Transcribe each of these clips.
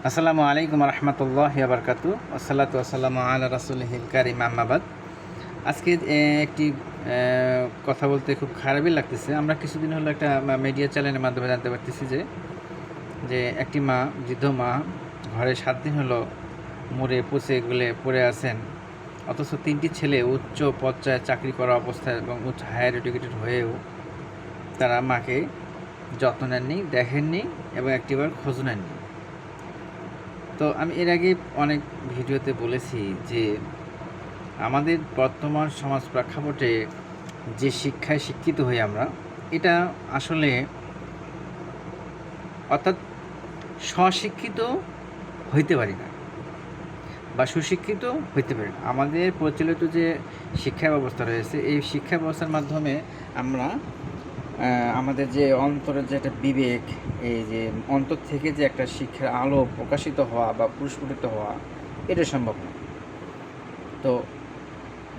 আসসালামু আলাইকুম রহমতুল্লাহি ওয়া বারাকাতুহু ওয়াসসালাতু ওয়াসসালামু আলা রাসূলিহিল কারীম আম্মা বাদ। আজকে একটি কথা বলতে খুব খারাপই লাগতেছে। আমরা কিছুদিন হলো একটা মিডিয়া চ্যানেলের মাধ্যমে জানতে পারতেছি যে একটি মা, বৃদ্ধ মা, ঘরে 7 দিন হলো মরে পচে গলে পড়ে আছেন, অথচ 3টি ছেলে উচ্চ পর্যায়ে চাকরি করা অবস্থায় এবং উচ্চ হায়ার এডুকেটেড হয়েও তারা মাকে যত্ন নেননি, দেখেননি এবং একটিবার খোঁজ নেননি। তো আমি এর আগে অনেক ভিডিওতে বলেছি যে আমাদের বর্তমান সমাজ প্রেক্ষাপটে যে শিক্ষায় শিক্ষিত হই আমরা, এটা আসলে অর্থাৎ স্বশিক্ষিত হইতে পারি না বা সুশিক্ষিত হইতে পারি না। আমাদের প্রচলিত যে শিক্ষা ব্যবস্থা রয়েছে, এই শিক্ষা ব্যবস্থার মাধ্যমে আমরা আমাদের যে অন্তরের যে একটা বিবেক, এই যে অন্তর থেকে যে একটা শিক্ষার আলো প্রকাশিত হওয়া বা প্রস্ফুটিত হওয়া, এটা সম্ভব না। তো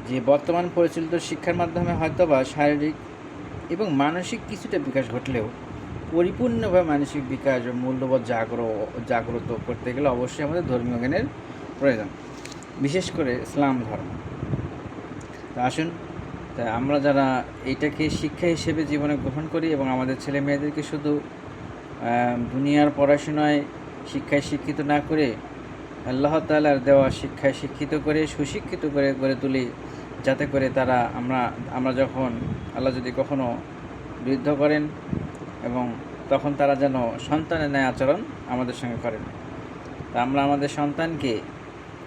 যে বর্তমান পরিচালিত শিক্ষার মাধ্যমে হয়তো বা শারীরিক এবং মানসিক কিছুটা বিকাশ ঘটলেও পরিপূর্ণভাবে মানসিক বিকাশ ও মূল্যবোধ জাগ্রত করতে গেলে অবশ্যই আমাদের ধর্মীয় জ্ঞানের প্রয়োজন, বিশেষ করে ইসলাম ধর্ম। তা আসুন, তাই আমরা যারা এইটাকে শিক্ষা হিসেবে জীবনে গ্রহণ করি এবং আমাদের ছেলে মেয়েদেরকে শুধু দুনিয়ার পড়াশোনায় শিক্ষায় শিক্ষিত না করে আল্লাহ তাআলার দেওয়া শিক্ষায় শিক্ষিত করে সুশিক্ষিত করে গড়ে তুলি, যাতে করে তারা আমরা যখন আল্লাহ যদি কখনো বৃদ্ধ করেন এবং তখন তারা যেন সন্তানের ন্যায় আচরণ আমাদের সঙ্গে করেন। তা আমরা আমাদের সন্তানকে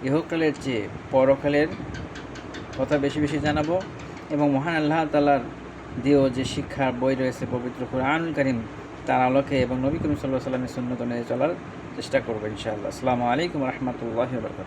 ইহকালের চেয়ে পরকালের কথা বেশি বেশি জানাবো এবং মহান আল্লাহ তাআলার দিয়েও যে শিক্ষার বই রয়েছে পবিত্র কুরআনুল কারীম, তার আলোকে এবং নবী করিম সাল্লাল্লাহু আলাইহি ওয়াসাল্লামের সুন্নাত অনুযায়ী চলার চেষ্টা করবো ইনশাআল্লাহ। আসসালামু আলাইকুম রহমতুল্লাহি ওয়া বারাকাতুহু।